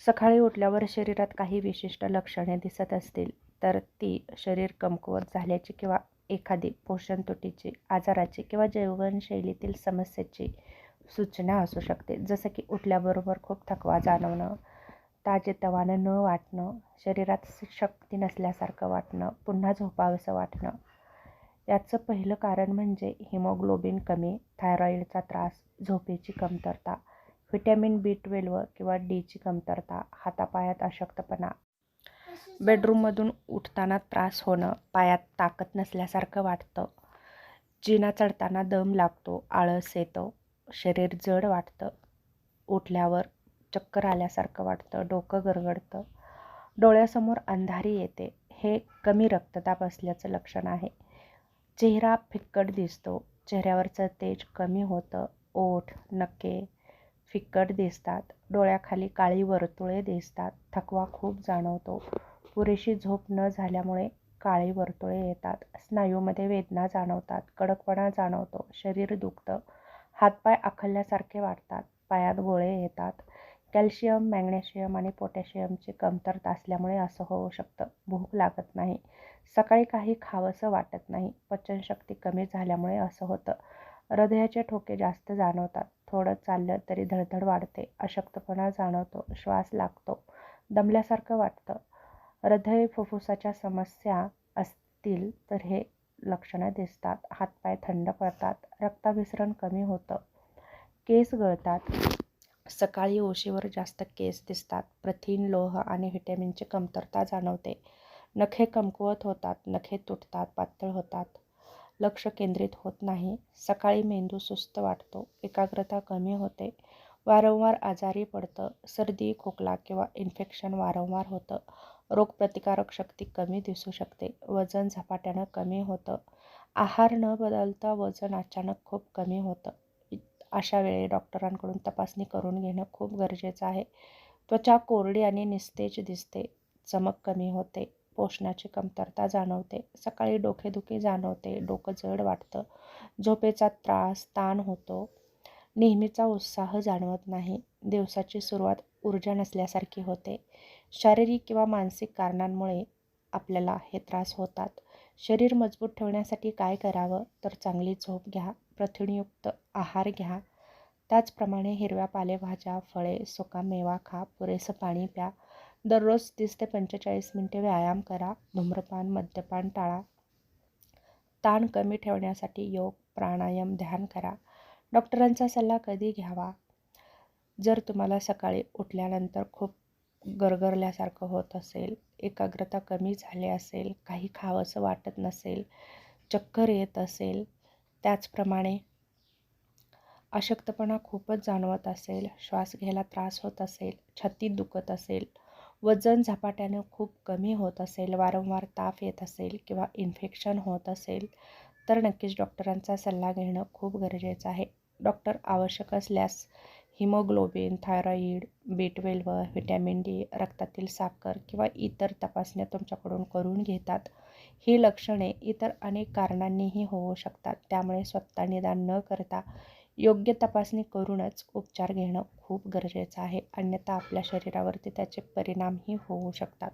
सकाळी उठल्यावर शरीरात काही विशिष्ट लक्षणे दिसत असतील तर ती शरीर कमकुवत झाल्याची किंवा एखादी पोषण तुटीची, आजाराची किंवा जीवनशैलीतील समस्येची सूचना असू शकते. जसं की उठल्याबरोबर खूप थकवा जाणवणं, ताजेतवानं न वाटणं, शरीरात शक्ती नसल्यासारखं वाटणं, पुन्हा झोपावंसं वाटणं. याचं पहिलं कारण म्हणजे हिमोग्लोबिन कमी, थायरॉईडचा त्रास, झोपेची कमतरता, व्हिटॅमिन B12 किंवा Dची कमतरता, हातापायात अशक्तपणा, बेडरूममधून उठताना त्रास होणं, पायात ताकद नसल्यासारखं वाटतं, जिना चढताना दम लागतो, आळस येतो, शरीर जड वाटतं, उठल्यावर चक्कर आल्यासारखं वाटतं, डोकं गरगरतं, डोळ्यासमोर अंधारी येते. हे कमी रक्तदाब असल्याचं लक्षण आहे. चेहरा फिक्कट दिसतो, चेहऱ्यावरचं तेज कमी होतं, ओठ, नखे फिक्कट दिसतात, डोळ्याखाली काळी वर्तुळे दिसतात, थकवा खूप जाणवतो, पुरेशी झोप न झाल्यामुळे काळी वर्तुळे येतात, स्नायूमध्ये वेदना जाणवतात, कडकपणा जाणवतो, शरीर दुखतं, हातपाय आखल्यासारखे वाटतात, पायात गोळे येतात. कॅल्शियम, मॅग्नेशियम आणि पोटॅशियमची कमतरता असल्यामुळे असं होऊ शकतं. भूक लागत नाही, सकाळी काही खावंसं वाटत नाही, पचनशक्ती कमी झाल्यामुळे असं होतं. हृदयाचे ठोके जास्त जाणवतात, थोडं चाललं तरी धडधड वाढते, अशक्तपणा जाणवतो, श्वास लागतो, दमल्यासारखं वाटतं. हृदय फुफ्फुसाच्या समस्या असतील तर हे लक्षणं दिसतात. हातपाय थंड पडतात, रक्ताभिसरण कमी होतं, केस गळतात, सकाळी उशीवर जास्त केस दिसतात, प्रथिन, लोह आणि व्हिटॅमिनची कमतरता जाणवते, नखे कमकुवत होतात, नखे तुटतात, पातळ होतात, लक्ष केंद्रित होत नाही, सकाळी मेंदू सुस्त वाटतो, एकाग्रता कमी होते, वारंवार आजारी पडतं, सर्दी, खोकला किंवा इन्फेक्शन वारंवार होतं, रोगप्रतिकारक शक्ती कमी दिसू शकते, वजन झपाट्यानं कमी होतं, आहार न बदलता वजन अचानक खूप कमी होतं. अशा वेळी डॉक्टरांकडून तपासणी करून घेणं खूप गरजेचं आहे. त्वचा कोरडी आणि निस्तेज दिसते, चमक कमी होते, पोषणाची कमतरता जाणवते, सकाळी डोकेदुखी जाणवते, डोकं जड वाटतं, झोपेचा त्रास, ताण होतो, नेहमीचा उत्साह जाणवत नाही, दिवसाची सुरुवात ऊर्जा नसल्यासारखी होते. शारीरिक किंवा मानसिक कारणांमुळे आपल्याला हे त्रास होतात. शरीर मजबूत ठेवण्यासाठी काय करावं तर चांगली झोप घ्या, प्रथिनयुक्त आहार घ्या, त्याचप्रमाणे हिरव्या पालेभाज्या, फळे, सुका मेवा खा, पुरेसं पाणी प्या, दररोज 30 ते 45 मिनिटे व्यायाम करा, धूम्रपान, मद्यपान टाळा, ताण कमी ठेवण्यासाठी योग, प्राणायाम, ध्यान करा. डॉक्टरांचा सल्ला कधी घ्यावा? जर तुम्हाला सकाळी उठल्यानंतर खूप गरगरल्यासारखं होत असेल, एकाग्रता कमी झाली असेल, काही खावंसं वाटत नसेल, चक्कर येत असेल, त्याचप्रमाणे अशक्तपणा खूपच जाणवत असेल, श्वास घ्यायला त्रास होत असेल, छातीत दुखत असेल, वजन झपाट्यानं खूप कमी होत असेल, वारंवार ताप येत असेल किंवा इन्फेक्शन होत असेल तर नक्कीच डॉक्टरांचा सल्ला घेणं खूप गरजेचं आहे. डॉक्टर आवश्यक असल्यास haemoglobin, thyroid, B12, vitamin D, रक्तातील साखर किंवा इतर तपासण्या तुमच्याकडून करून घेतात. ही लक्षणे इतर अनेक कारणांनीही होऊ शकतात, त्यामुळे स्वतः निदान न करता योग्य तपासणी करूनच उपचार घेणं खूप गरजेचं आहे, अन्यथा आपल्या शरीरावरती त्याचे परिणामही होऊ शकतात.